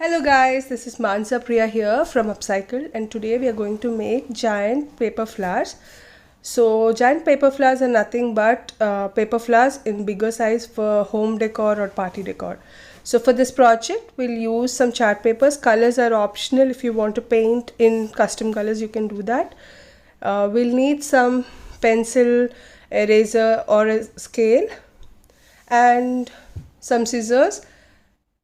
Hello guys, this is Mansa Priya here from Upcycle, and today we are going to make giant paper flowers. So giant paper flowers are nothing but paper flowers in bigger size for home decor or party decor. So for this project we'll use some chart papers. Colors are optional. If you want to paint in custom colors you can do that. We'll need some pencil, eraser or a scale, and some scissors.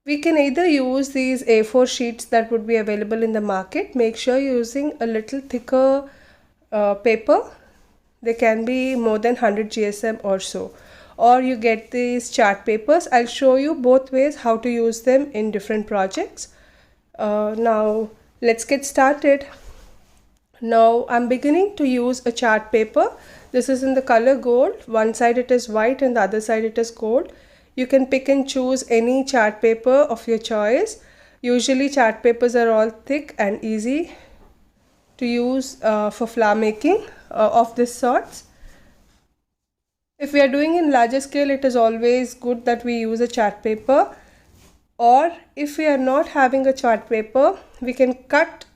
We can either use these A4 sheets that would be available in the market. Make sure you're using a little thicker paper. They can be more than 100 GSM or so. Or you get these chart papers. I'll show you both ways how to use them in different projects. Now let's get started. Now I'm beginning to use a chart paper. This is in the color gold. One side it is white and the other side it is gold. You can pick and choose any chart paper of your choice. Usually chart papers are all thick and easy to use for flower making of this sorts. If we are doing in larger scale, it is always good that we use a chart paper. Or if we are not having a chart paper, we can cut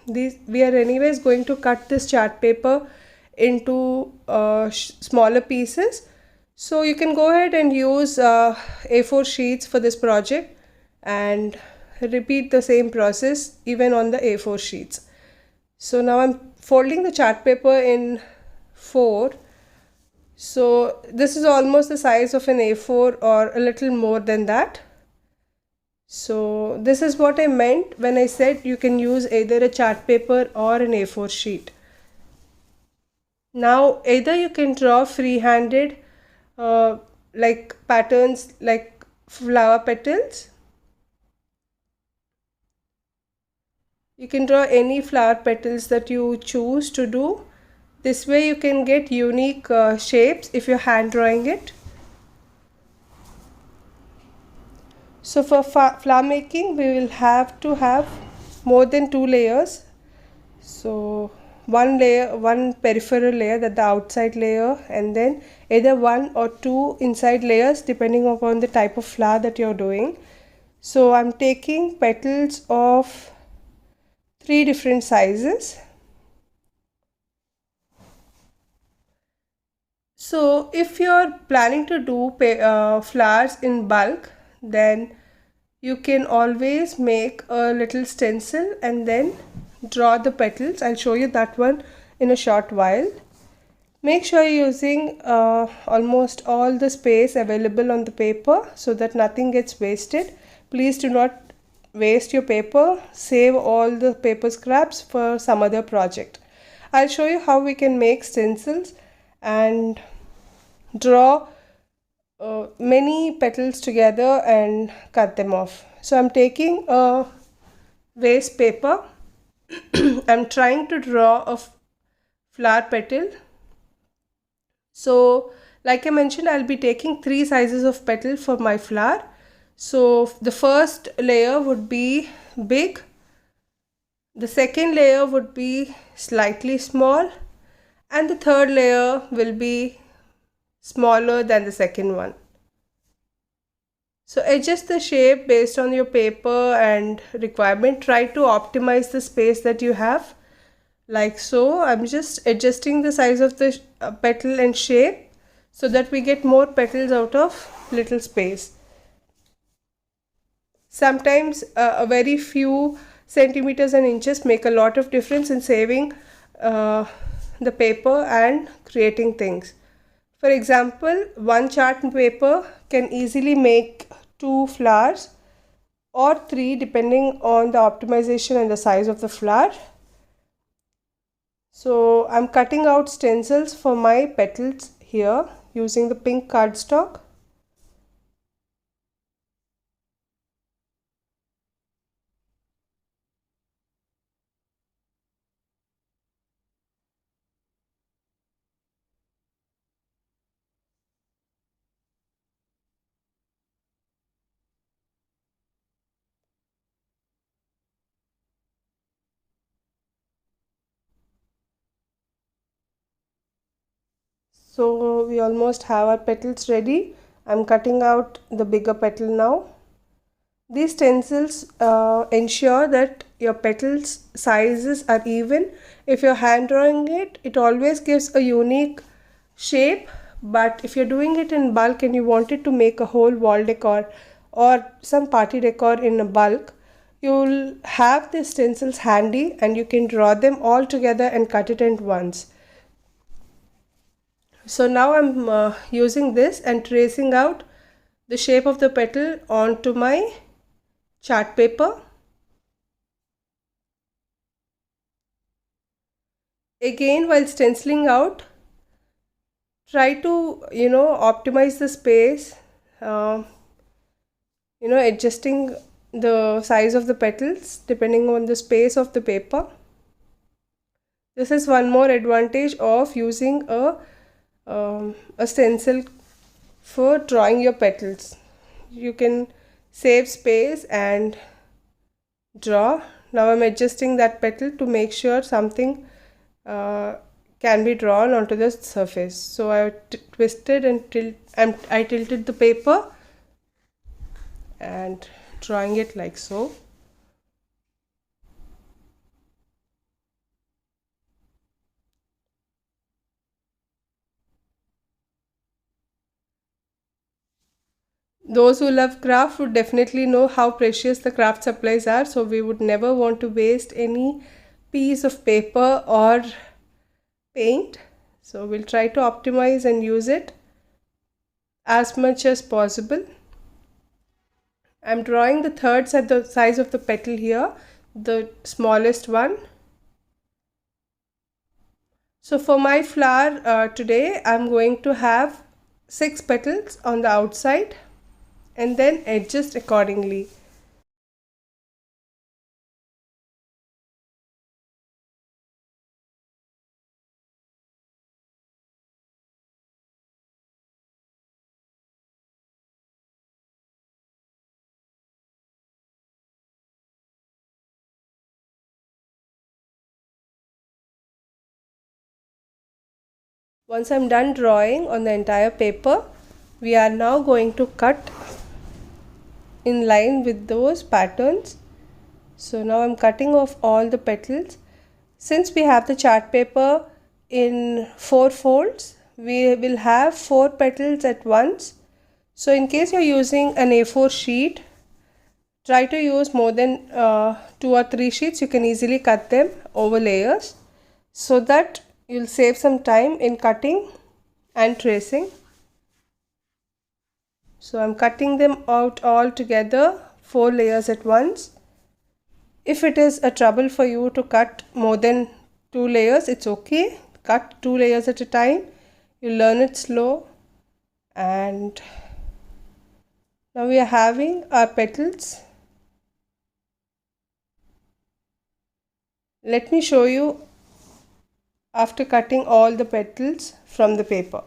these. We are anyways going to cut this chart paper into smaller pieces. So you can go ahead and use A4 sheets for this project and repeat the same process even on the A4 sheets. So now I'm folding the chart paper in 4. So this is almost the size of an A4 or a little more than that. So this is what I meant when I said you can use either a chart paper or an A4 sheet. Now either you can draw free-handed like patterns like flower petals. You can draw any flower petals that you choose to do. This way you can get unique shapes if you're hand drawing it. So for flower making we will have to have more than 2 layers. So one layer, one peripheral layer, that the outside layer, and then either 1 or 2 inside layers depending upon the type of flower that you're doing. So I'm taking petals of 3 different sizes. So if you're planning to do flowers in bulk, then you can always make a little stencil and then draw the petals. I'll show you that one in a short while. Make sure you're using almost all the space available on the paper so that nothing gets wasted. Please do not waste your paper. Save all the paper scraps for some other project. I'll show you how we can make stencils and draw many petals together and cut them off. So I'm taking a waste paper. I'm trying to draw a flower petal. So like I mentioned, I'll be taking 3 sizes of petal for my flower. So the first layer would be big, the second layer would be slightly small, and the third layer will be smaller than the second one. So adjust the shape based on your paper and requirement. Try to optimize the space that you have, like so. I'm just adjusting the size of the petal and shape so that we get more petals out of little space. Sometimes a very few centimeters and inches make a lot of difference in saving the paper and creating things. For example, one chart paper can easily make 2 flowers or 3 depending on the optimization and the size of the flower. So I'm cutting out stencils for my petals here using the pink cardstock. So we almost have our petals ready. I'm cutting out the bigger petal now. These stencils ensure that your petals sizes are even. If you're hand drawing it, it always gives a unique shape. But if you're doing it in bulk and you wanted to make a whole wall decor or some party decor in a bulk, you'll have the stencils handy and you can draw them all together and cut it at once. So now I'm using this and tracing out the shape of the petal onto my chart paper. Again, while stenciling out, try to optimize the space, uh, adjusting the size of the petals depending on the space of the paper. This is one more advantage of using a stencil for drawing your petals. You can save space and draw. Now I'm adjusting that petal to make sure something uh, can be drawn onto the surface. So I twisted and I tilted the paper and drawing it like so. Those who love craft would definitely know how precious the craft supplies are, so we would never want to waste any piece of paper or paint. So we'll try to optimize and use it as much as possible. I'm drawing the third at the size of the petal here, the smallest one. So for my flower today, I'm going to have 6 petals on the outside and then adjust accordingly. Once I'm done drawing on the entire paper, we are now going to cut in line with those patterns. So now I'm cutting off all the petals. Since we have the chart paper in 4 folds, we will have 4 petals at once. So in case you're using an A4 sheet, try to use more than 2 or 3 sheets. You can easily cut them over layers so that you'll save some time in cutting and tracing. So I'm cutting them out all together, 4 layers at once. If it is a trouble for you to cut more than 2 layers, it's okay. Cut 2 layers at a time. You learn it slow. And now we are having our petals. Let me show you after cutting all the petals from the paper.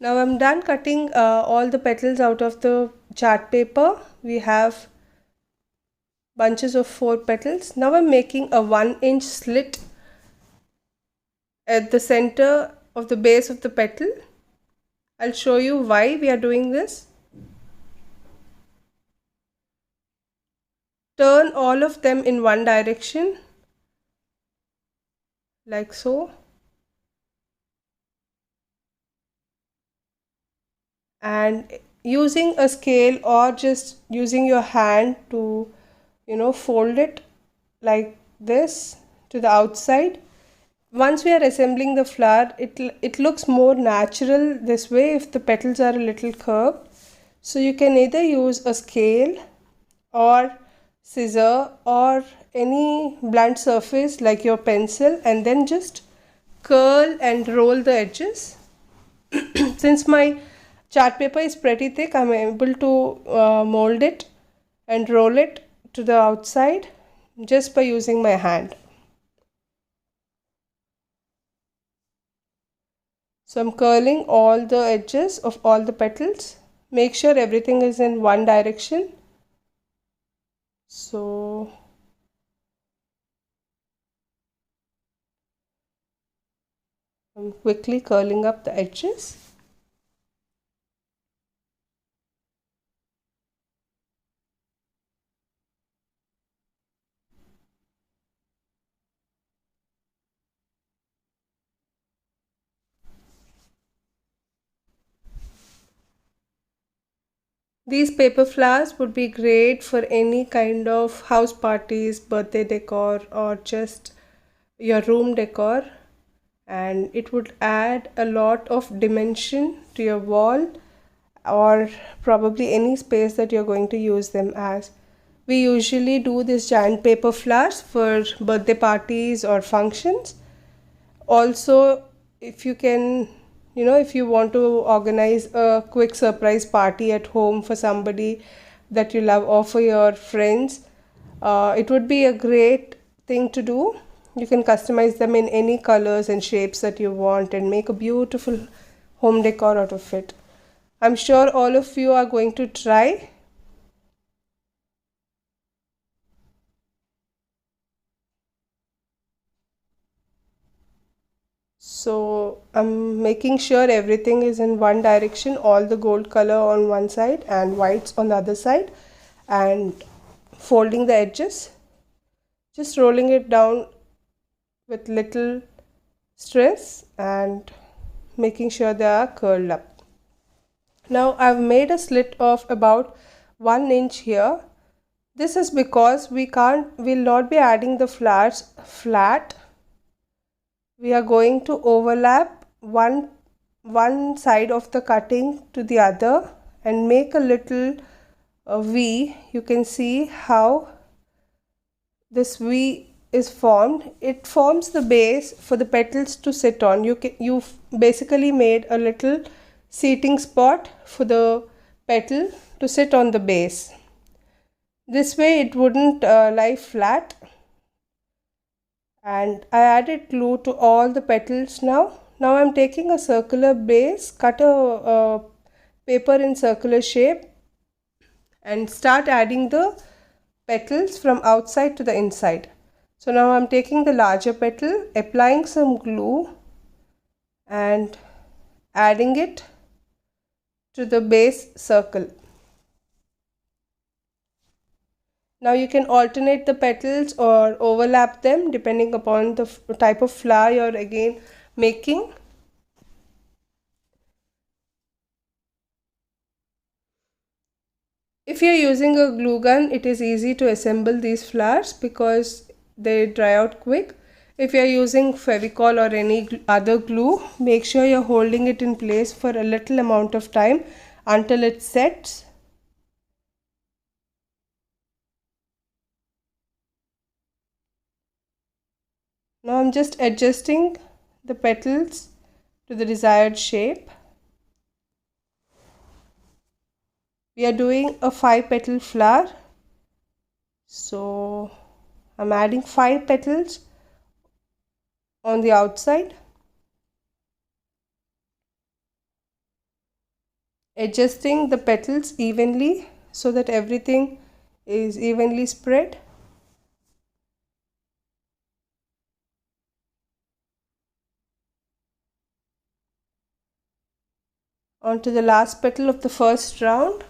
Now I'm done cutting all the petals out of the chart paper. We have bunches of 4 petals. Now I'm making a 1-inch slit at the center of the base of the petal. I'll show you why we are doing this. Turn all of them in one direction, like so. And using a scale or just using your hand to fold it like this to the outside. Once we are assembling the flower, it looks more natural this way if the petals are a little curved. So you can either use a scale or scissor or any blunt surface like your pencil, and then just curl and roll the edges. Since my chart paper is pretty thick, I'm able to mold it and roll it to the outside just by using my hand. So I'm curling all the edges of all the petals. Make sure everything is in one direction. So I'm quickly curling up the edges. These paper flowers would be great for any kind of house parties, birthday decor, or just your room decor, and it would add a lot of dimension to your wall or probably any space that you're going to use them as. We usually do these giant paper flowers for birthday parties or functions. Also, if you can, if you want to organize a quick surprise party at home for somebody that you love or for your friends, it would be a great thing to do. You can customize them in any colors and shapes that you want and make a beautiful home decor out of it. I'm sure all of you are going to try. So I'm making sure everything is in one direction, all the gold color on one side and whites on the other side, and folding the edges, just rolling it down with little stress and making sure they are curled up. Now I've made a slit of about 1 inch here. This is because we'll not be adding the flowers flat. We are going to overlap one side of the cutting to the other and make a little V. You can see how this V is formed. It forms the base for the petals to sit on. You've basically made a little seating spot for the petal to sit on the base. This way it wouldn't lie flat. And I added glue to all the petals now. Now I'm taking a circular base, cut a paper in circular shape and start adding the petals from outside to the inside. So now I'm taking the larger petal, applying some glue and adding it to the base circle. Now you can alternate the petals or overlap them depending upon the type of flower you're again making. If you're using a glue gun, it is easy to assemble these flowers because they dry out quick. If you're using Fevicol or any other glue, make sure you're holding it in place for a little amount of time until it sets. Now I'm just adjusting the petals to the desired shape. We are doing a 5-petal flower. So I'm adding 5 petals on the outside. adjusting the petals evenly so that everything is evenly spread. Onto the last petal of the first round.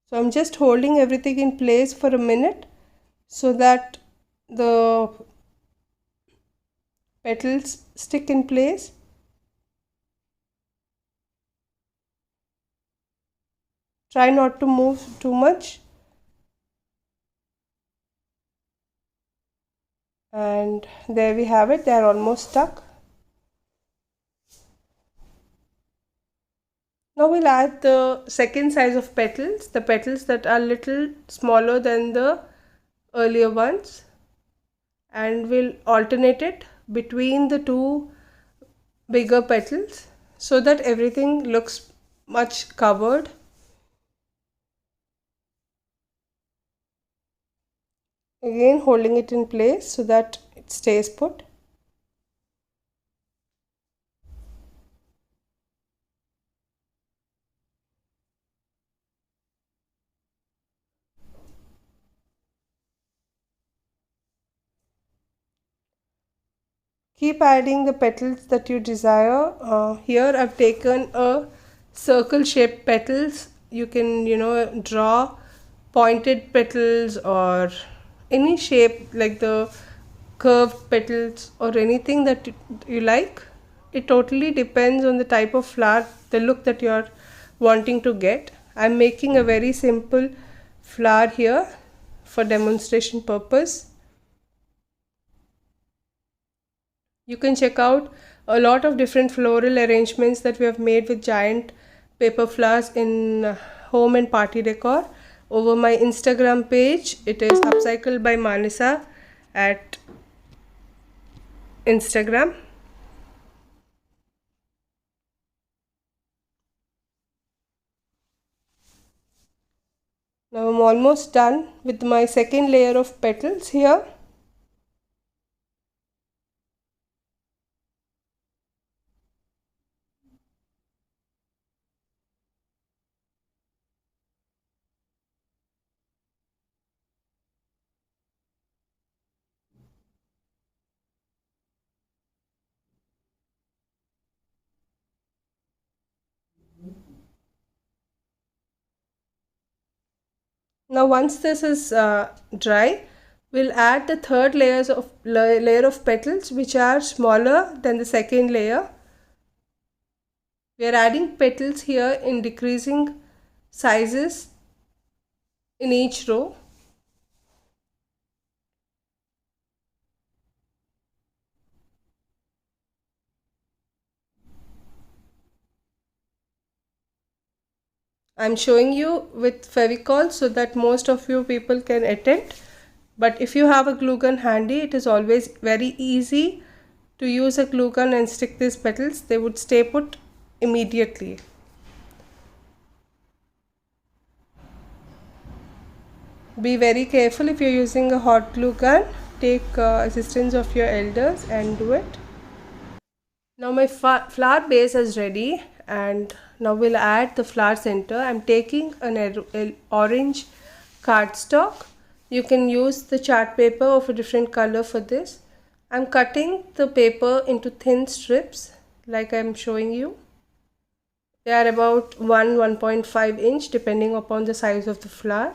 So I'm just holding everything in place for a minute so that the petals stick in place. Try not to move too much. And there we have it, they are almost stuck. Now we'll add the second size of petals, the petals that are little smaller than the earlier ones, and we'll alternate it between the two bigger petals so that everything looks much covered. Again, holding it in place so that it stays put. Keep adding the petals that you desire. Here I've taken a circle shaped petals. You can, draw pointed petals or any shape like the curved petals or anything that you like. It totally depends on the type of flower, the look that you're wanting to get. I'm making a very simple flower here for demonstration purpose. You can check out a lot of different floral arrangements that we have made with giant paper flowers in home and party decor over my Instagram page. It is Upcycle by Manasa at Instagram. Now I'm almost done with my second layer of petals here. Now once this is dry, we'll add the third layer of petals which are smaller than the second layer. We are adding petals here in decreasing sizes in each row. I'm showing you with Fevicol so that most of you people can attend. But if you have a glue gun handy, it is always very easy to use a glue gun and stick these petals. They would stay put immediately. Be very careful if you're using a hot glue gun. Take assistance of your elders and do it. Now my flower base is ready, and now we'll add the flower center. I'm taking an orange cardstock. You can use the chart paper of a different color for this. I'm cutting the paper into thin strips like I'm showing you. They are about 1.5 inch depending upon the size of the flower.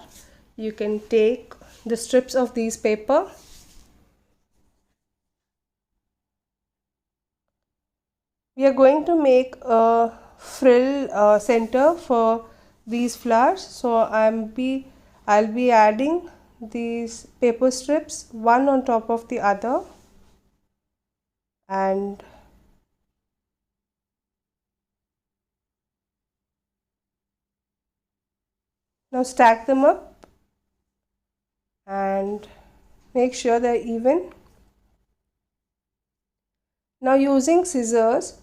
You can take the strips of these paper. We are going to make a frill center for these flowers. So I'll be adding these paper strips one on top of the other, and now stack them up and make sure they're even. Now using scissors,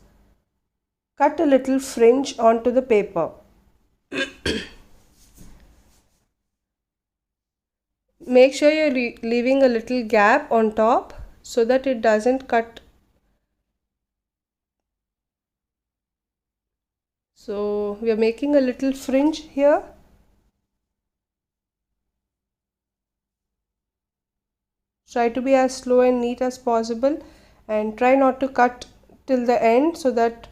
cut a little fringe onto the paper. Make sure you're leaving a little gap on top so that it doesn't cut. So we are making a little fringe here. Try to be as slow and neat as possible, and try not to cut till the end so that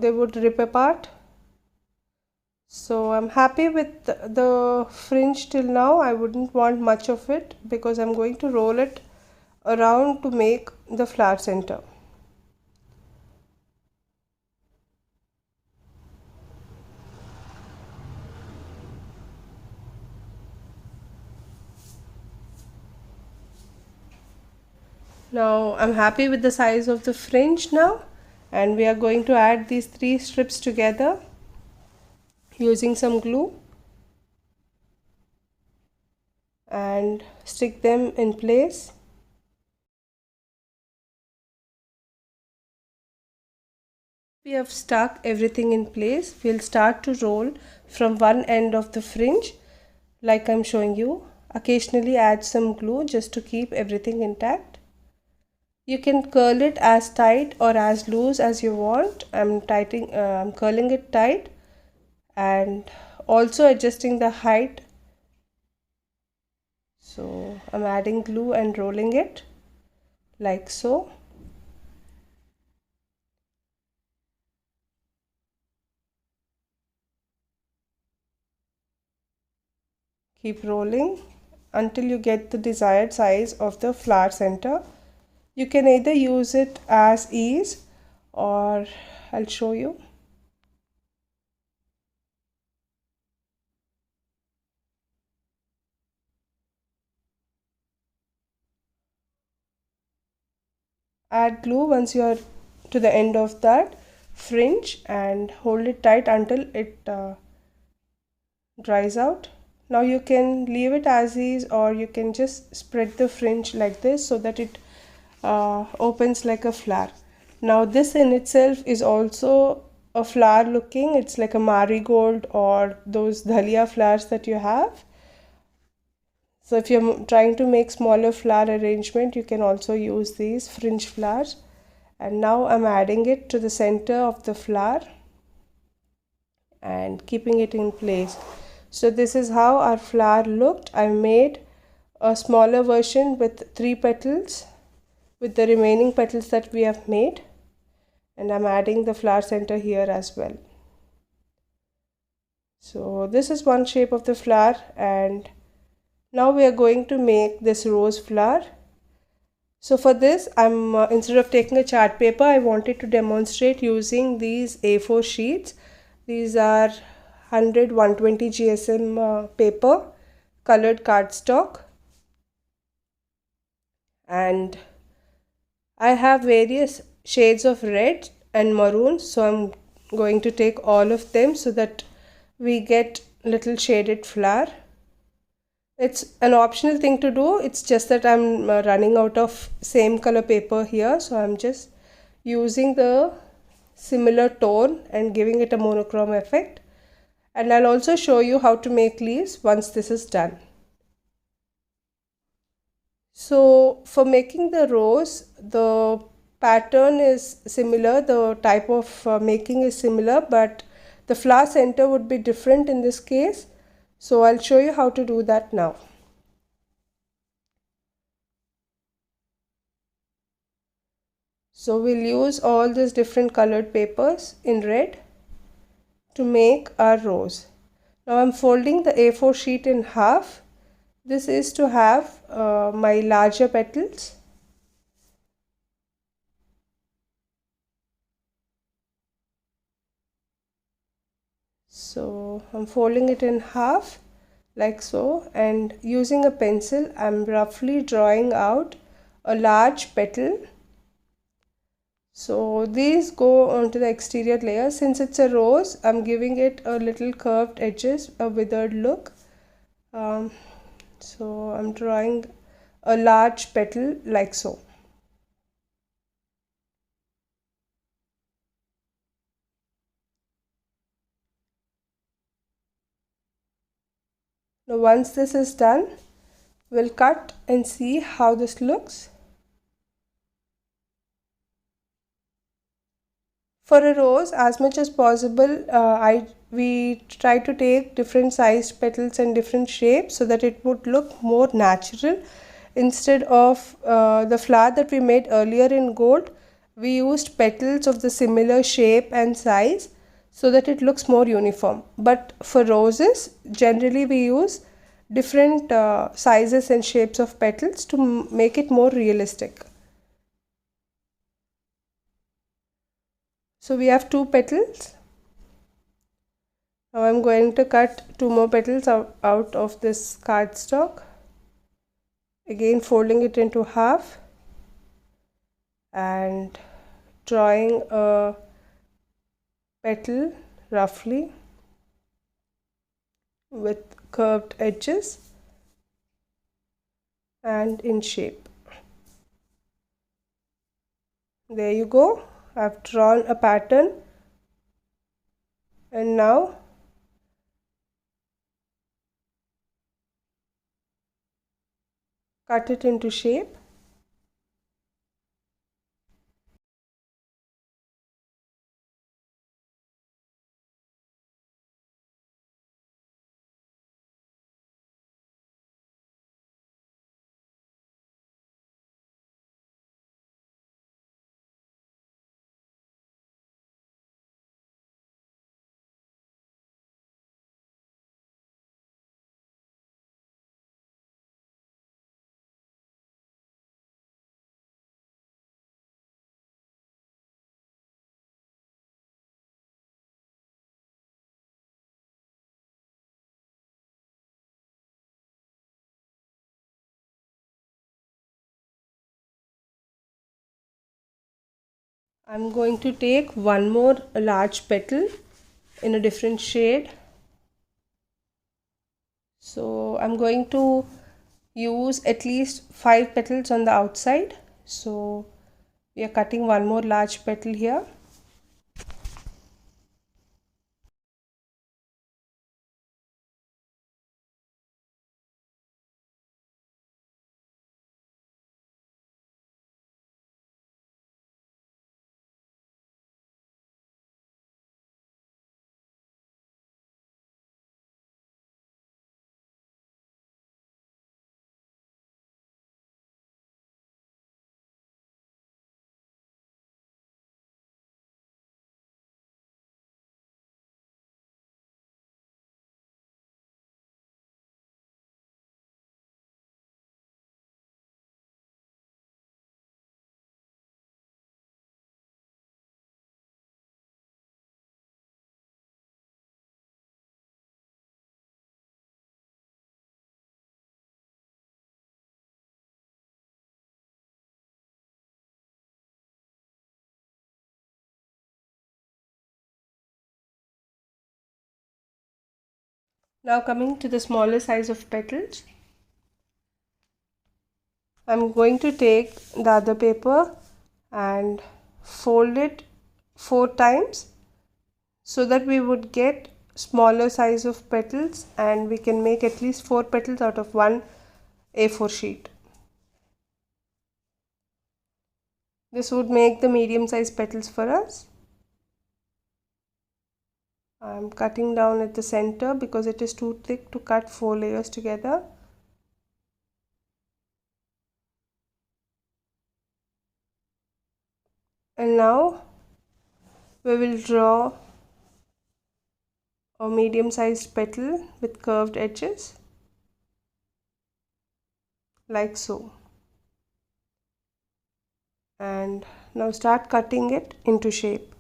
they would rip apart. So I'm happy with the fringe till now. I wouldn't want much of it because I'm going to roll it around to make the flower center. Now I'm happy with the size of the fringe now, and we are going to add these 3 strips together using some glue and stick them in place. We have stuck everything in place. We'll start to roll from one end of the fringe like I'm showing you. Occasionally add some glue just to keep everything intact. You can curl it as tight or as loose as you want. I'm curling it tight and also adjusting the height. So I'm adding glue and rolling it like so. Keep rolling until you get the desired size of the flower center. You can either use it as is, or I'll show you. Add glue once you are to the end of that fringe and hold it tight until it dries out. Now you can leave it as is, or you can just spread the fringe like this so that it opens like a flower. Now this in itself is also a flower looking. It's like a marigold or those dahlia flowers that you have. So if you're trying to make smaller flower arrangement, you can also use these fringe flowers. And now I'm adding it to the center of the flower and keeping it in place. So this is how our flower looked. I made a smaller version with 3 petals with the remaining petals that we have made, and I'm adding the flower center here as well. So this is one shape of the flower, and now we are going to make this rose flower. So for this, I'm instead of taking a chart paper, I wanted to demonstrate using these A4 sheets. These are 100-120 GSM paper, colored cardstock, and I have various shades of red and maroon, so I'm going to take all of them so that we get little shaded flower. It's an optional thing to do. It's just that I'm running out of same color paper here, so I'm just using the similar tone and giving it a monochrome effect. And I'll also show you how to make leaves once this is done. So for making the rose, the pattern is similar, the type of making is similar, but the flower center would be different in this case. So I'll show you how to do that now. So we'll use all these different colored papers in red to make our rose. Now I'm folding the A4 sheet in half. This is to have my larger petals. So I'm folding it in half like so, and using a pencil I'm roughly drawing out a large petal. So these go onto the exterior layer. Since it's a rose, I'm giving it a little curved edges, a withered look. So I'm drawing a large petal like so. Now once this is done, we'll cut and see how this looks. For a rose, as much as possible, we try to take different sized petals and different shapes so that it would look more natural. Instead of the flower that we made earlier in gold, we used petals of the similar shape and size so that it looks more uniform. But for roses, generally we use different sizes and shapes of petals to make it more realistic. So we have 2 petals. Now I'm going to cut 2 more petals out of this cardstock. Again folding it into half and drawing a petal roughly with curved edges and in shape. There you go. I've drawn a pattern, and now cut it into shape. I'm going to take one more large petal in a different shade. So I'm going to use at least 5 petals on the outside. So we are cutting one more large petal here. Now coming to the smaller size of petals, I'm going to take the other paper and fold it 4 times so that we would get smaller size of petals, and we can make at least 4 petals out of one A4 sheet. This would make the medium size petals for us. I'm cutting down at the center because it is too thick to cut 4 layers together. And now we will draw a medium sized petal with curved edges like so. And now start cutting it into shape.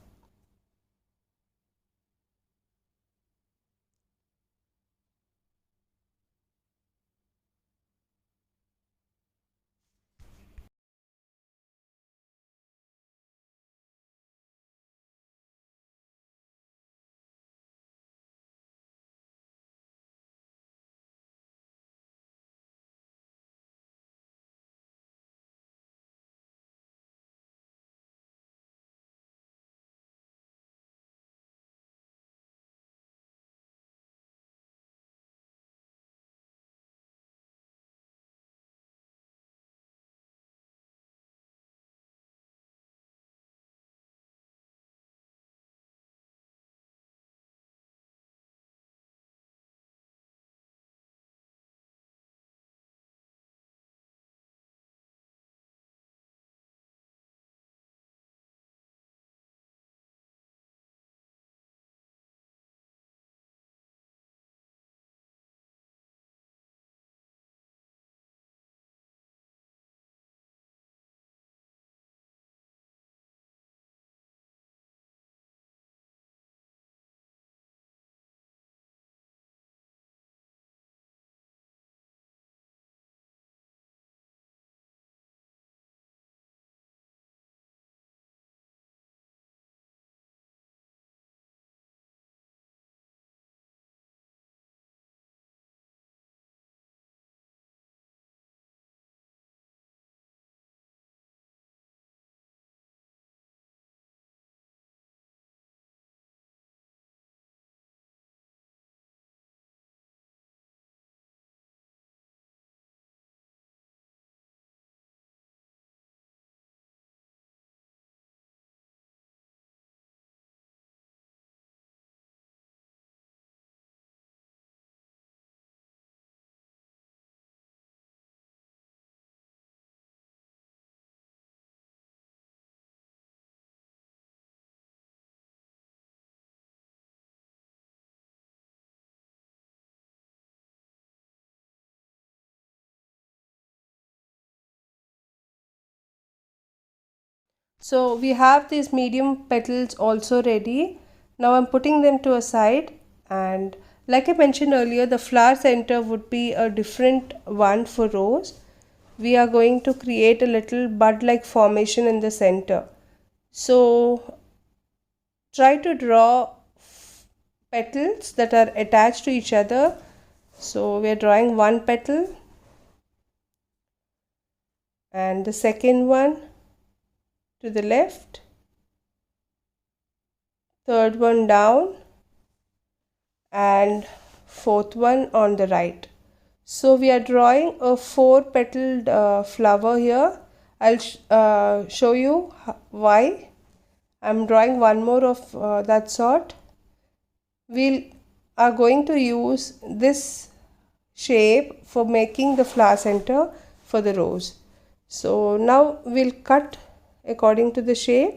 So we have these medium petals also ready. Now I'm putting them to a side, and like I mentioned earlier, the flower center would be a different one for rose. We are going to create a little bud like formation in the center. So try to draw petals that are attached to each other. So we are drawing one petal and the second one to the left, third one down, and fourth one on the right. So we are drawing a four petaled flower here. I'll show you why. I'm drawing one more of that sort. We are going to use this shape for making the flower center for the rose. So now we'll cut according to the shape.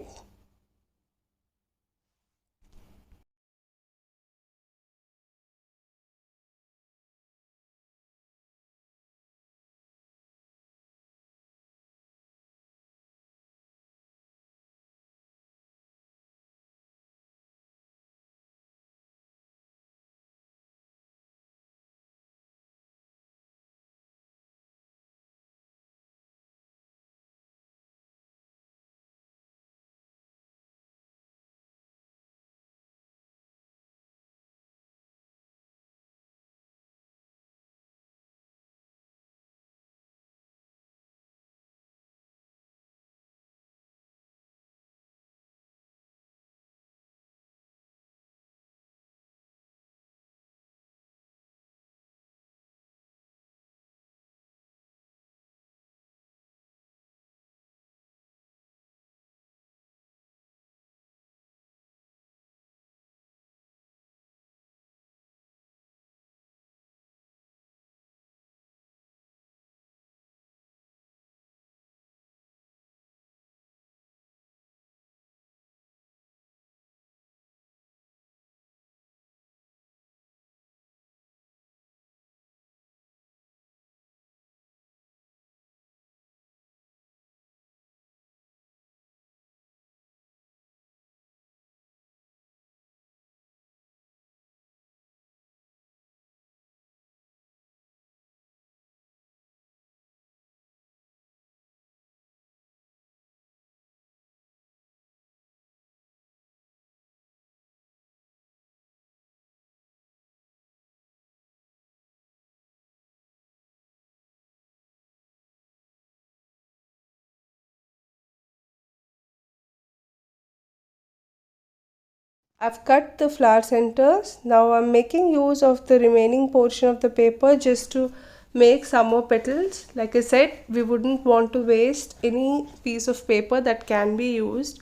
I've cut the flower centers. Now I'm making use of the remaining portion of the paper just to make some more petals. Like I said, we wouldn't want to waste any piece of paper that can be used.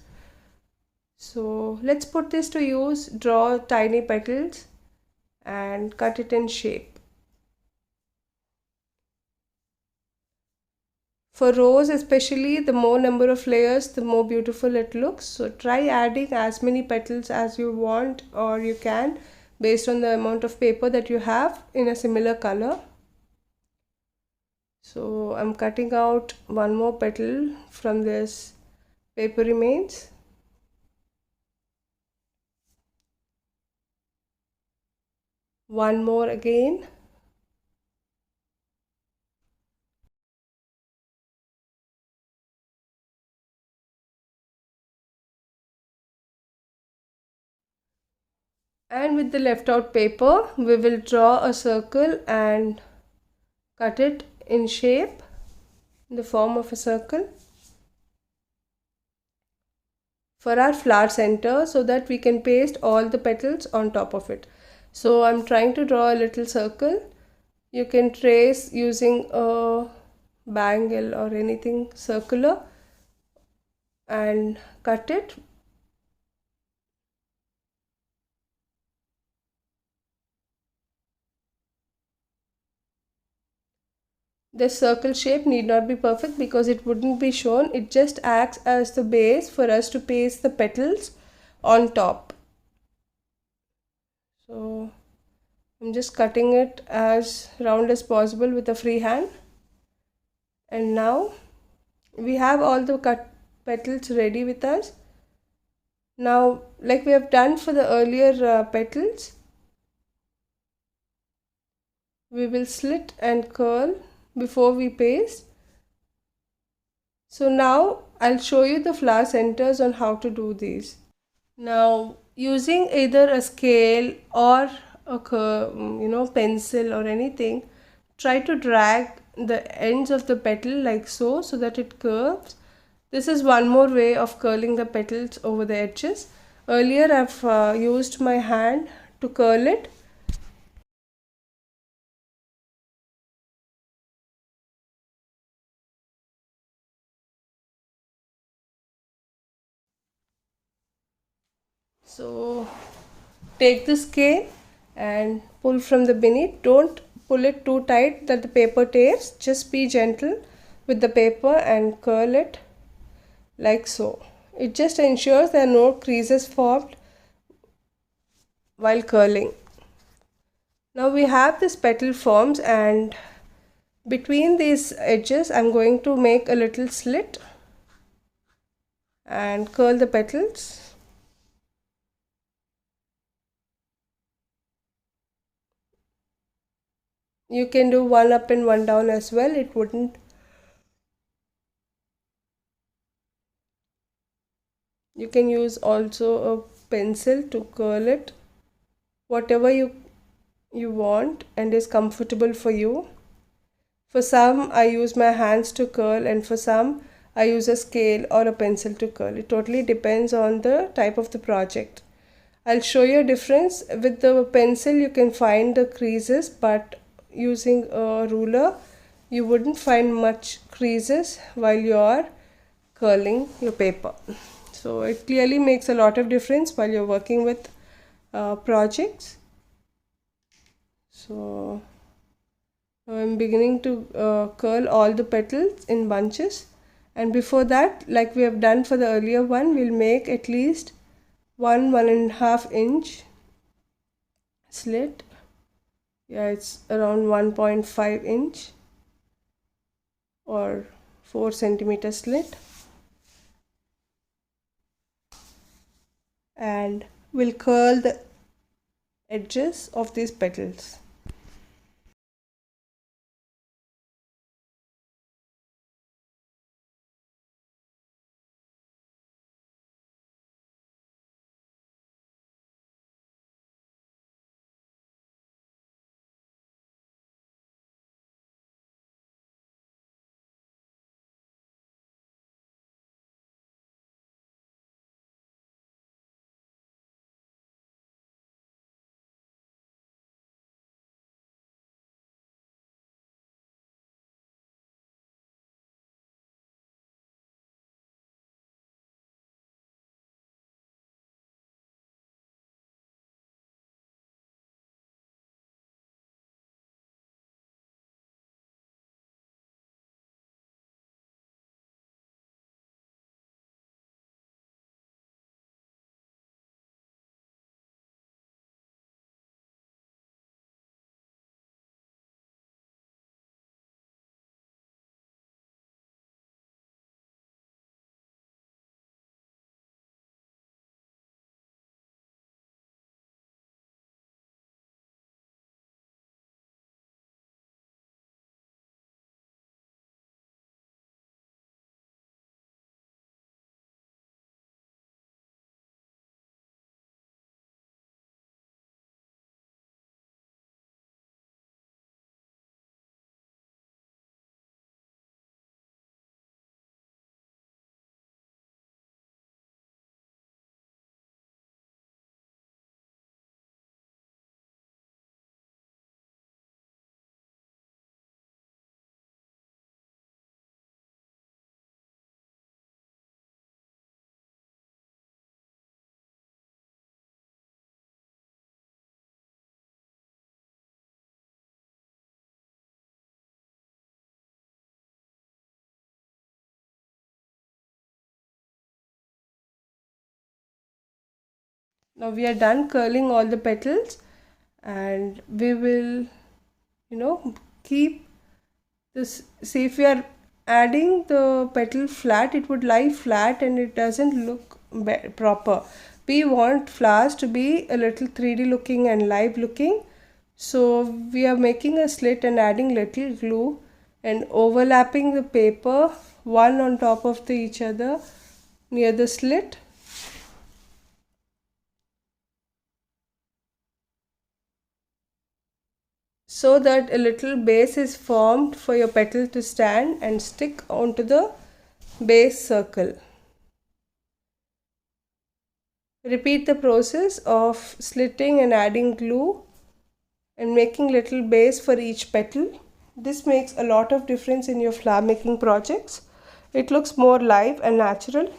So let's put this to use, draw tiny petals and cut it in shape. For rose especially, the more number of layers, the more beautiful it looks. So try adding as many petals as you want or you can based on the amount of paper that you have in a similar color. So I'm cutting out one more petal from this paper remains. One more again. And with the left out paper, we will draw a circle and cut it in shape in the form of a circle for our flower center so that we can paste all the petals on top of it. So I'm trying to draw a little circle. You can trace using a bangle or anything circular and cut it. This circle shape need not be perfect because it wouldn't be shown. It just acts as the base for us to paste the petals on top. So I'm just cutting it as round as possible with a free hand. And now we have all the cut petals ready with us. Now, like we have done for the earlier petals, we will slit and curl before we paste. So now I'll show you the flower centers on how to do these. Now, using either a scale or a pencil or anything, try to drag the ends of the petal like so that it curves. This is one more way of curling the petals over the edges. Earlier I've used my hand to curl it. So take the scale and pull from the beneath. Don't pull it too tight that the paper tears. Just be gentle with the paper and curl it like so. It just ensures there are no creases formed while curling. Now we have this petal forms, and between these edges I'm going to make a little slit and curl the petals. You can do one up and one down as well. It wouldn't. You can use also a pencil to curl it, whatever you want and is comfortable for you. For some I use my hands to curl, and for some I use a scale or a pencil to curl. It totally depends on the type of the project. I'll show you a difference. With the pencil you can find the creases, but using a ruler you wouldn't find much creases while you are curling your paper. So it clearly makes a lot of difference while you're working with projects. So I'm beginning to curl all the petals in bunches, and before that, like we have done for the earlier one, we'll make at least 1.5 inch slit. Yeah, it's around 1.5 inch or 4 centimeter slit, and we'll curl the edges of these petals. Now we are done curling all the petals, and we will keep this. See, if we are adding the petal flat, it would lie flat and it doesn't look proper. We want flowers to be a little 3D looking and live looking. So we are making a slit and adding little glue and overlapping the paper one on top of each other near the slit. So that a little base is formed for your petal to stand and stick onto the base circle. Repeat the process of slitting and adding glue and making little base for each petal. This makes a lot of difference in your flower making projects. It looks more live and natural.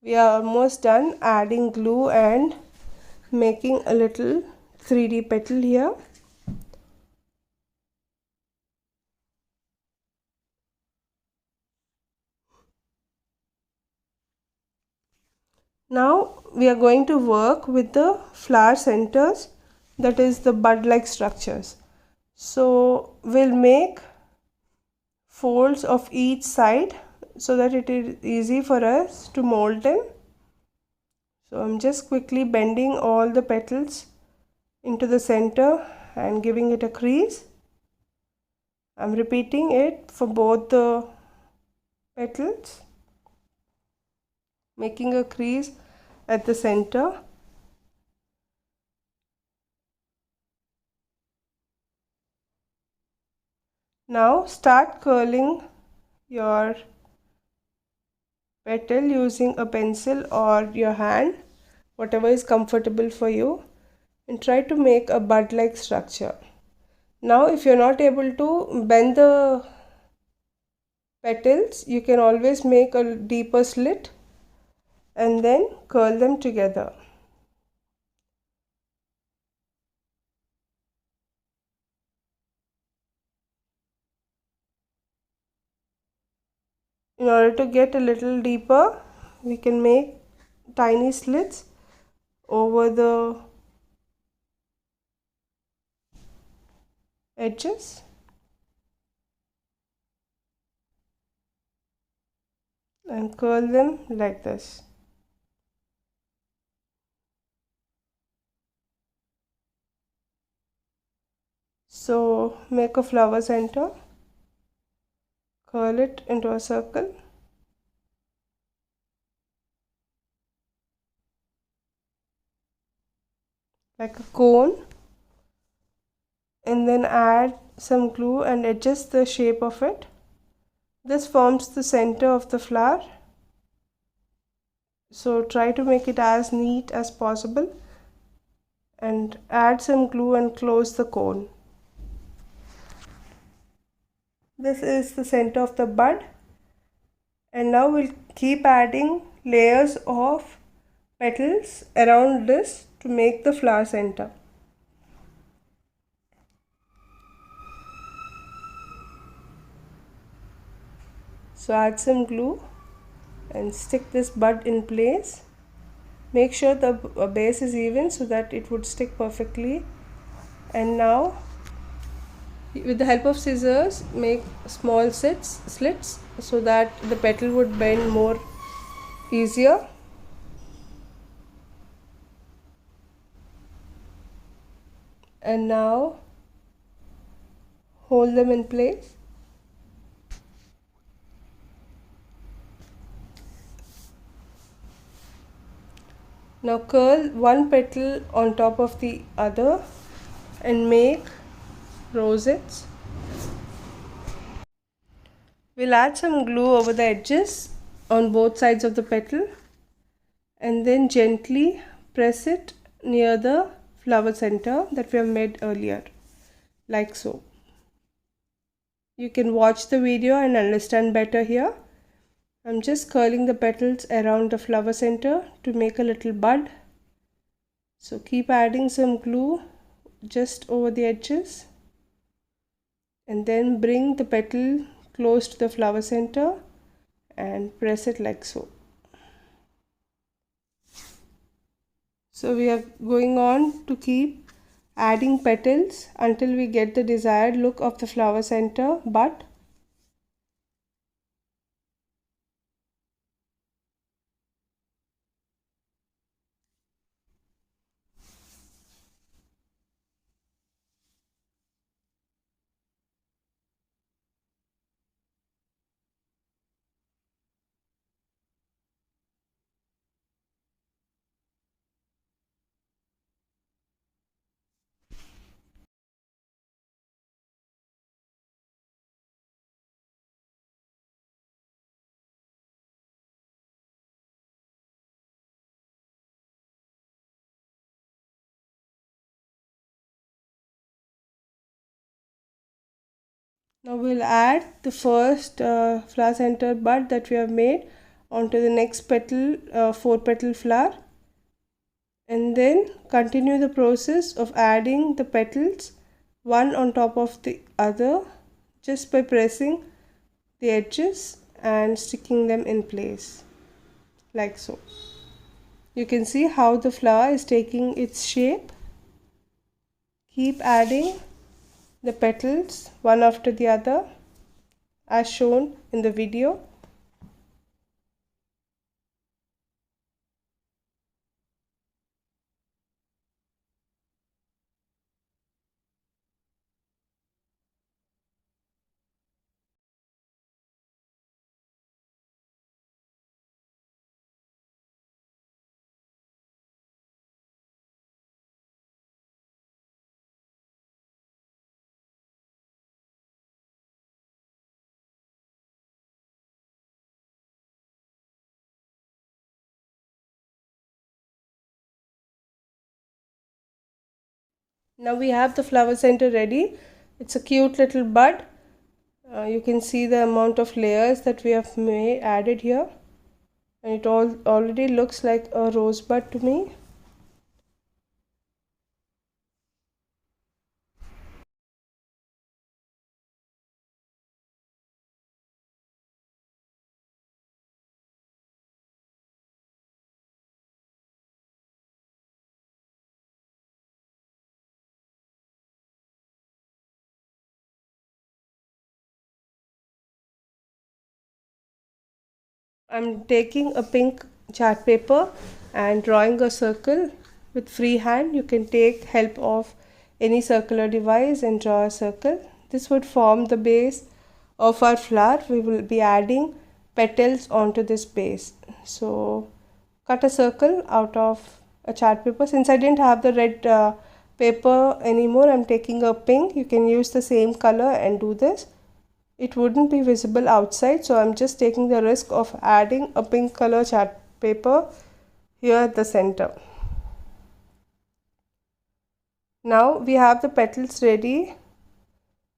We are almost done adding glue and making a little 3D petal here. Now we are going to work with the flower centers, that is the bud-like structures. So we'll make folds of each side so that it is easy for us to mold them. So I'm just quickly bending all the petals into the center and giving it a crease. I'm repeating it for both the petals, making a crease at the center. Now start curling your petal using a pencil or your hand, whatever is comfortable for you, and try to make a bud-like structure. Now if you're not able to bend the petals, you can always make a deeper slit and then curl them together. In order to get a little deeper, we can make tiny slits over the edges. And curl them like this. So make a flower center, curl it into a circle, like a cone, and then add some glue and adjust the shape of it. This forms the center of the flower. So try to make it as neat as possible and add some glue and close the cone. This is the center of the bud, and now we'll keep adding layers of petals around this to make the flower center. So add some glue and stick this bud in place. Make sure the base is even so that it would stick perfectly. And now with the help of scissors, make small slits so that the petal would bend more easier. And now hold them in place. Now curl one petal on top of the other and make rosettes. We'll add some glue over the edges on both sides of the petal and then gently press it near the flower center that we have made earlier, like so. You can watch the video and understand better here. I'm just curling the petals around the flower center to make a little bud. So keep adding some glue just over the edges and then bring the petal close to the flower center and press it like so. So we are going on to keep adding petals until we get the desired look of the flower center bud. Now we'll add the first flower center bud that we have made onto the next petal, 4 petal flower, and then continue the process of adding the petals one on top of the other just by pressing the edges and sticking them in place like so. You can see how the flower is taking its shape. Keep adding the petals one after the other as shown in the video. Now we have the flower center ready. It's a cute little bud. You can see the amount of layers that we have added here, and it all already looks like a rosebud to me. I'm taking a pink chart paper and drawing a circle with free hand. You can take help of any circular device and draw a circle. This would form the base of our flower. We will be adding petals onto this base. So cut a circle out of a chart paper. Since I didn't have the red paper anymore, I'm taking a pink. You can use the same color and do this. It wouldn't be visible outside, so I'm just taking the risk of adding a pink color chart paper here at the center. Now we have the petals ready,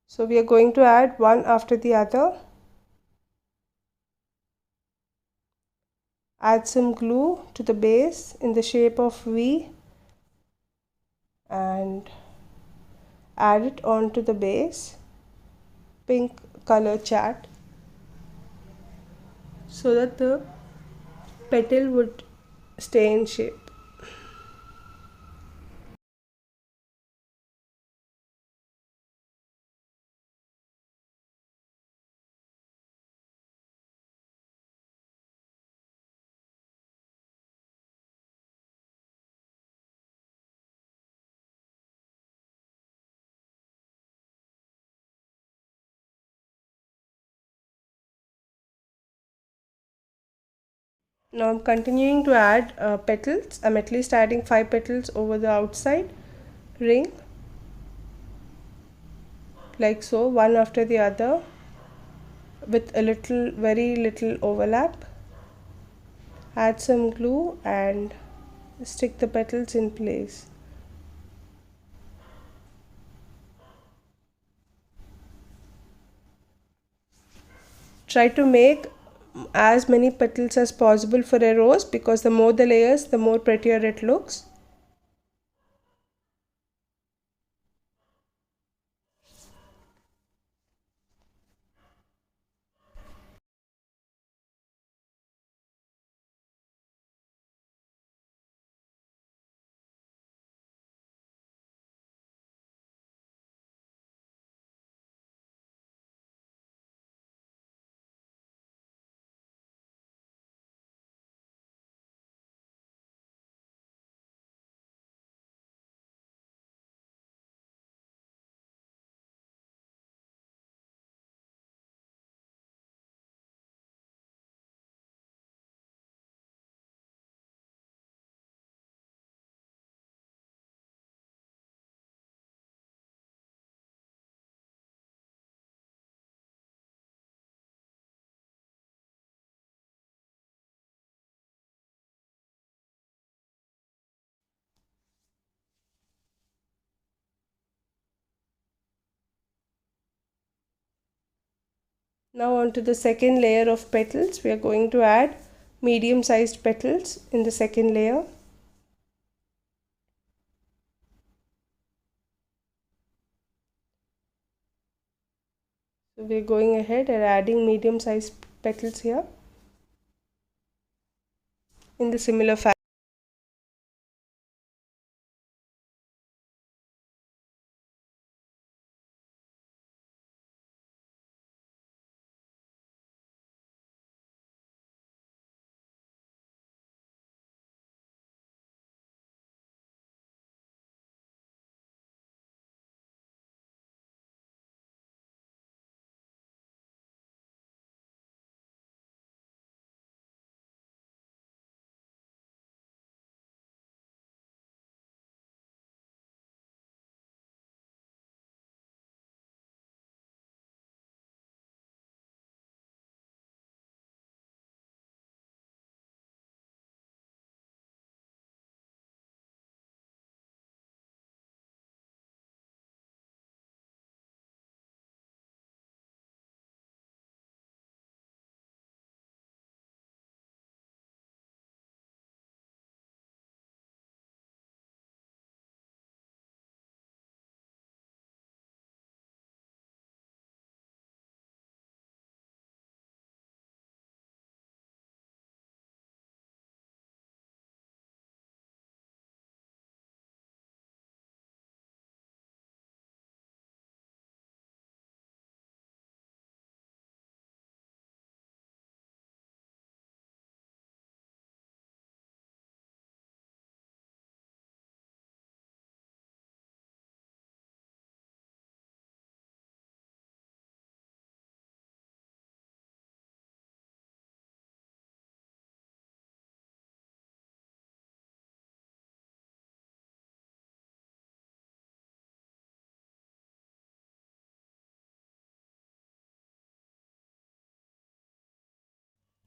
so we are going to add one after the other. Add some glue to the base in the shape of V and add it onto the base, pink color chart, so that the petal would stay in shape. Now I'm continuing to add petals. I'm at least adding 5 petals over the outside ring like so, one after the other with a little, very little overlap. Add some glue and stick the petals in place. Try to make as many petals as possible for a rose, because the more the layers, the more prettier it looks. Now onto the second layer of petals, we are going to add medium sized petals in the second layer. So we're going ahead and adding medium sized petals here in the similar fashion.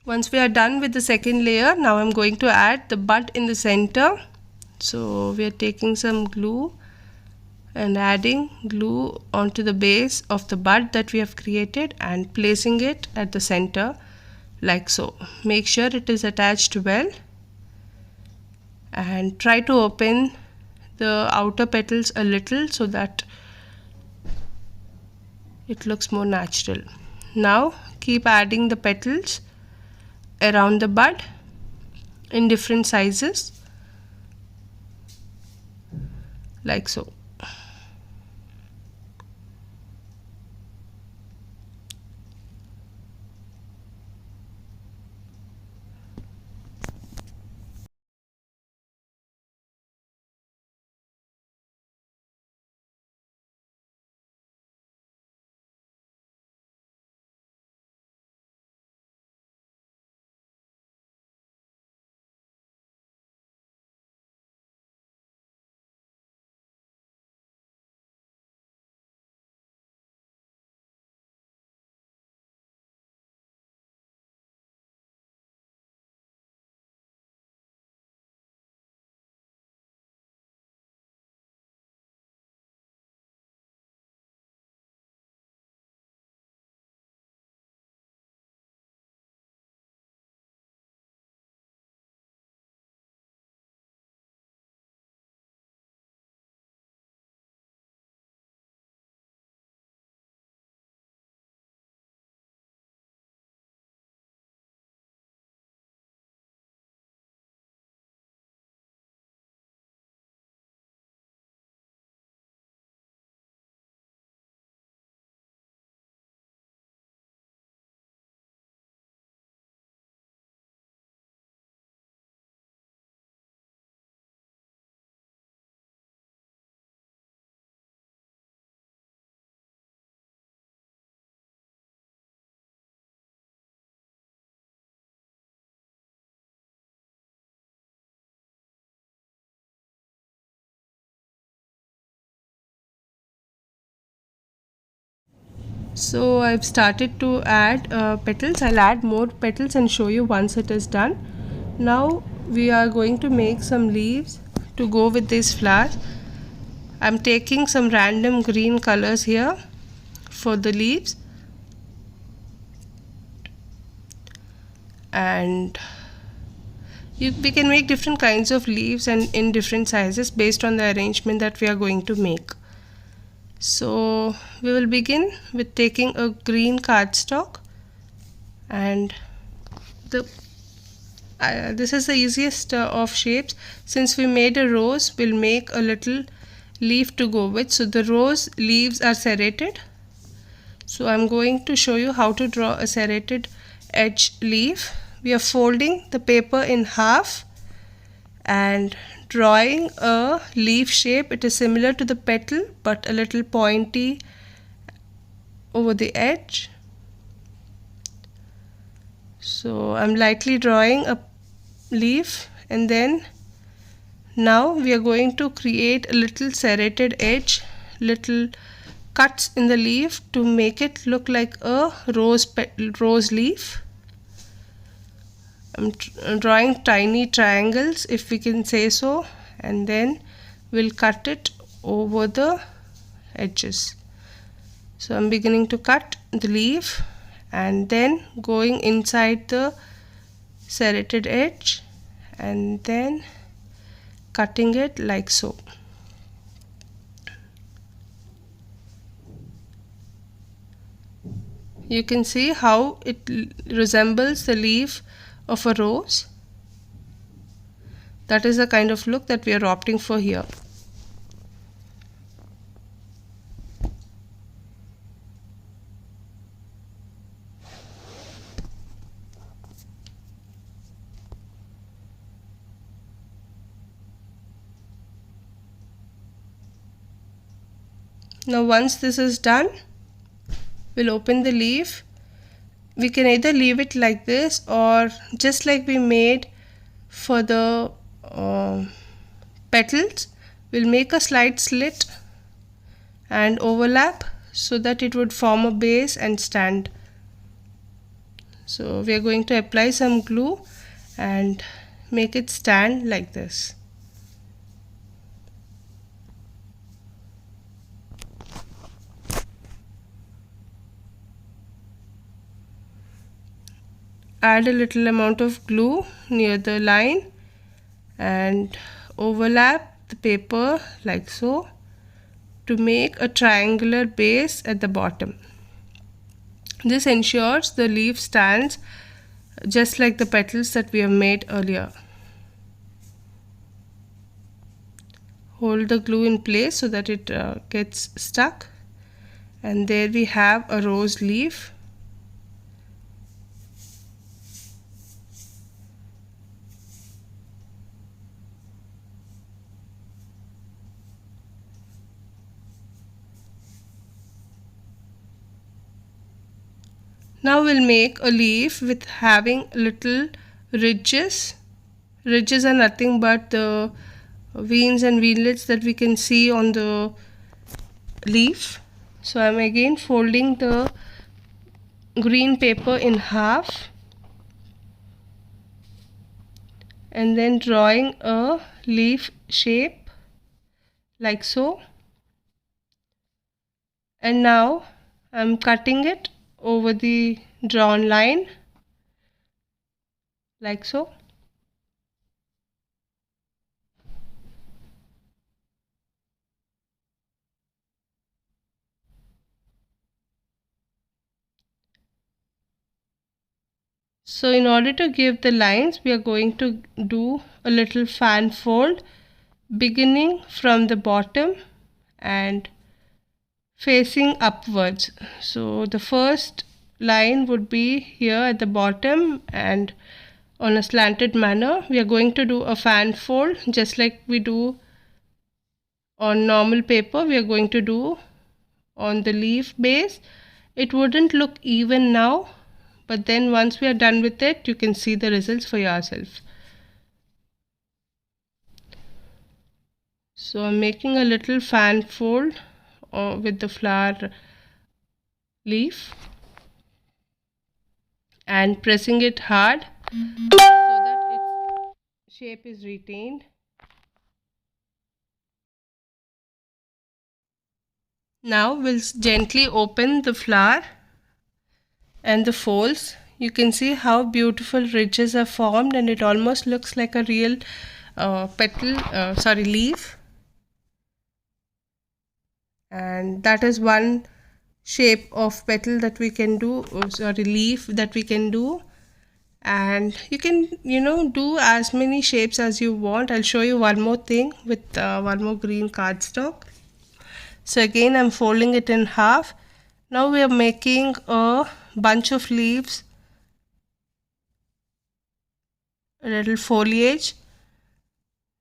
Once we are done with the second layer, now I'm going to add the bud in the center. So we are taking some glue and adding glue onto the base of the bud that we have created and placing it at the center like so. Make sure it is attached well and try to open the outer petals a little so that it looks more natural. Now keep adding the petals around the bud in different sizes like so. So I've started to add petals. I'll add more petals and show you once it is done. Now we are going to make some leaves to go with this flower. I'm taking some random green colors here for the leaves and We can make different kinds of leaves and in different sizes based on the arrangement that we are going to make. So we will begin with taking a green cardstock, and this is the easiest of shapes. Since we made a rose, we'll make a little leaf to go with. So the rose leaves are serrated. So I'm going to show you how to draw a serrated edge leaf. We are folding the paper in half and drawing a leaf shape. It is similar to the petal but a little pointy over the edge. So I'm lightly drawing a leaf, and then now we are going to create a little serrated edge, little cuts in the leaf to make it look like a rose leaf. I'm drawing tiny triangles, if we can say so, and then we'll cut it over the edges. So I'm beginning to cut the leaf and then going inside the serrated edge and then cutting it like so. You can see how it resembles the leaf of a rose. That is the kind of look that we are opting for here. Now once this is done, we'll open the leaf. We can either leave it like this or just like we made for the petals, we'll make a slight slit and overlap so that it would form a base and stand. So we are going to apply some glue and make it stand like this. Add a little amount of glue near the line and overlap the paper like so to make a triangular base at the bottom. This ensures the leaf stands just like the petals that we have made earlier. Hold the glue in place so that it gets stuck, and there we have a rose leaf. Now we'll make a leaf with having little ridges. Ridges are nothing but the veins and veinlets that we can see on the leaf. So I'm again folding the green paper in half and then drawing a leaf shape like so. And now I'm cutting it over the drawn line like so. So in order to give the lines, we are going to do a little fan fold beginning from the bottom and facing upwards. So the first line would be here at the bottom and on a slanted manner. We are going to do a fan fold just like we do on normal paper. We are going to do on the leaf base. It wouldn't look even now, but then once we are done with it, you can see the results for yourself. So I'm making a little fan fold with the flower leaf and pressing it hard so that its shape is retained. Now we'll gently open the flower and the folds. you can see how beautiful ridges are formed, and it almost looks like a real leaf. And that is one shape of petal that we can do, leaf that we can do. And you can, do as many shapes as you want. I'll show you one more thing with one more green cardstock. So again, I'm folding it in half. Now we are making a bunch of leaves, a little foliage.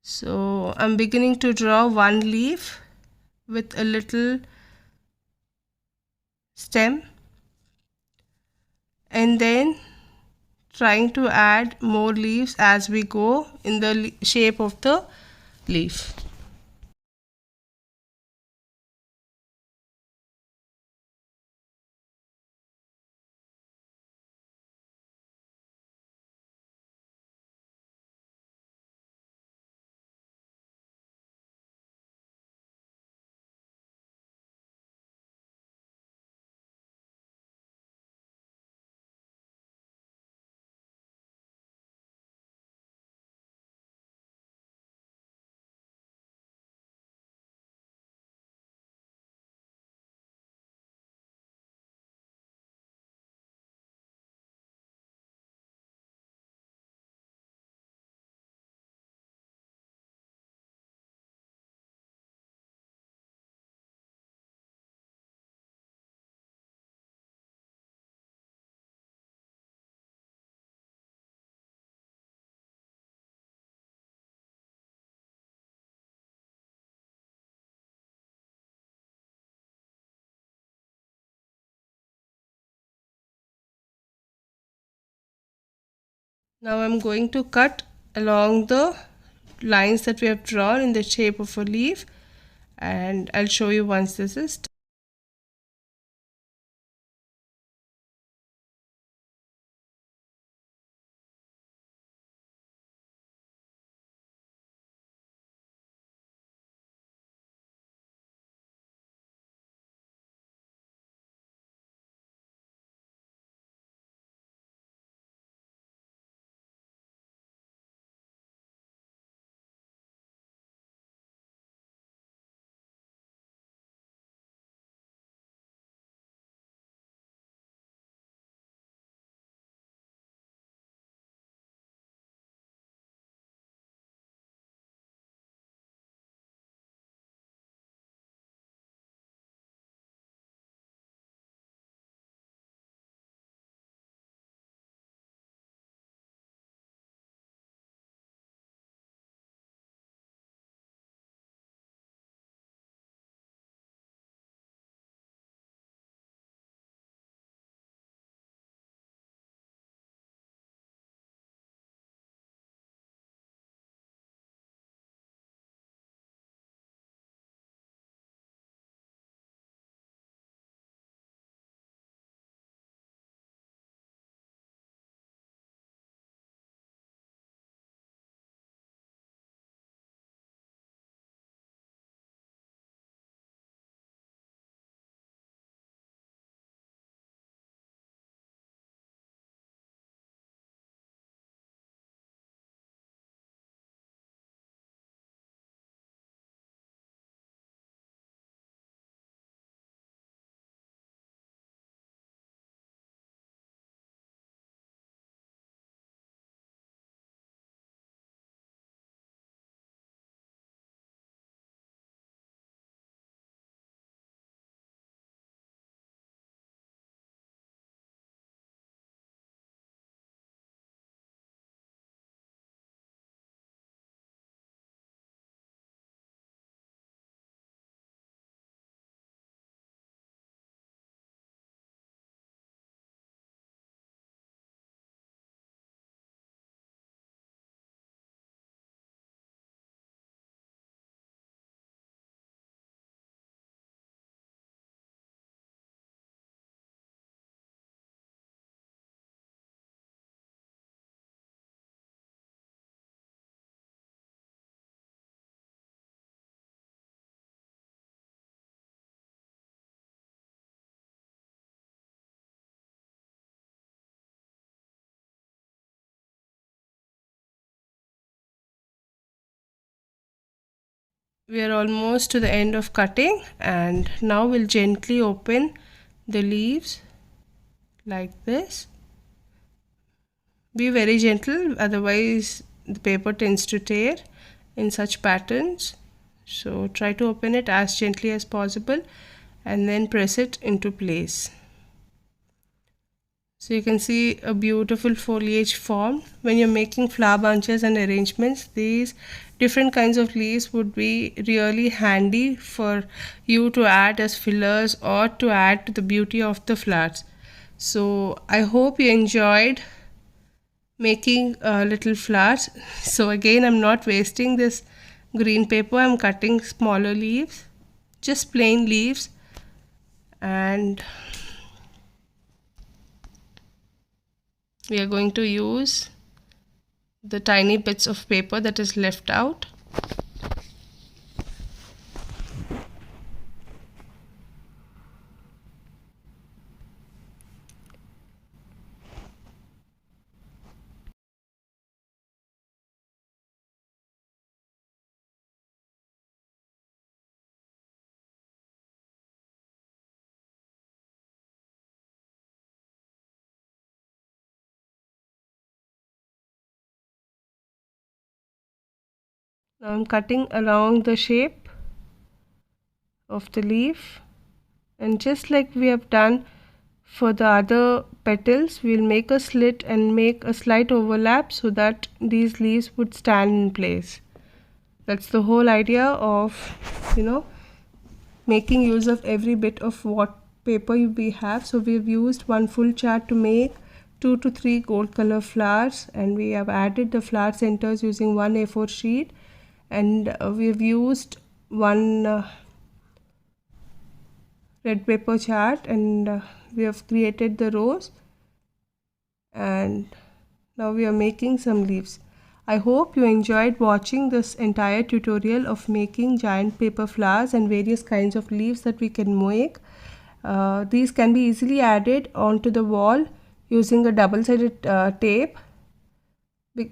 So I'm beginning to draw one leaf with a little stem, and then trying to add more leaves as we go in the shape of the leaf. Now I'm going to cut along the lines that we have drawn in the shape of a leaf, and I'll show you once this is done. We are almost to the end of cutting, and now we'll gently open the leaves like this. Be very gentle, otherwise the paper tends to tear in such patterns. So try to open it as gently as possible and then press it into place. So you can see a beautiful foliage formed. When you're making flower bunches and arrangements, these different kinds of leaves would be really handy for you to add as fillers or to add to the beauty of the flowers. So I hope you enjoyed making little flowers. So again, I'm not wasting this green paper. I'm cutting smaller leaves, just plain leaves, and we are going to use the tiny bits of paper that is left out. Now I'm cutting along the shape of the leaf, and just like we have done for the other petals, we'll make a slit and make a slight overlap so that these leaves would stand in place. That's the whole idea of, making use of every bit of what paper we have. So we've used one full chart to make 2 to 3 gold color flowers, and we have added the flower centers using one A4 sheet, and we've used one red paper chart, and we have created the rows, and now we are making some leaves. I hope you enjoyed watching this entire tutorial of making giant paper flowers and various kinds of leaves that we can make. These can be easily added onto the wall using a double-sided tape.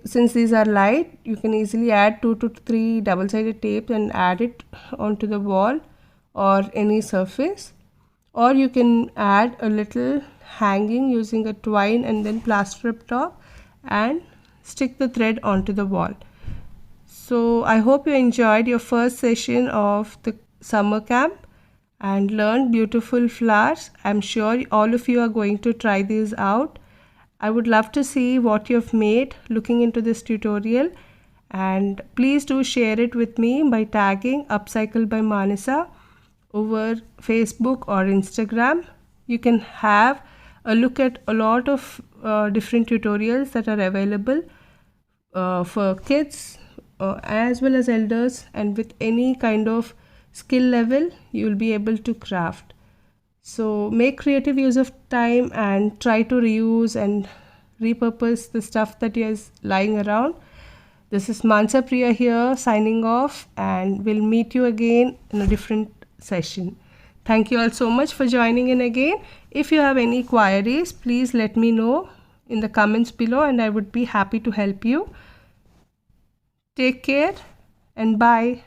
Since these are light, you can easily add 2 to 3 double-sided tapes and add it onto the wall or any surface. Or you can add a little hanging using a twine and then plaster up top and stick the thread onto the wall. So I hope you enjoyed your first session of the summer camp and learned beautiful flowers. I'm sure all of you are going to try these out. I would love to see what you've made looking into this tutorial, and please do share it with me by tagging Upcycle by Manasa over Facebook or Instagram. You can have a look at a lot of different tutorials that are available for kids as well as elders, and with any kind of skill level you will be able to craft. So make creative use of time and try to reuse and repurpose the stuff that is lying around. This is Mansa Priya here signing off, and we'll meet you again in a different session. Thank you all so much for joining in again. If you have any queries, please let me know in the comments below and I would be happy to help you. Take care and bye.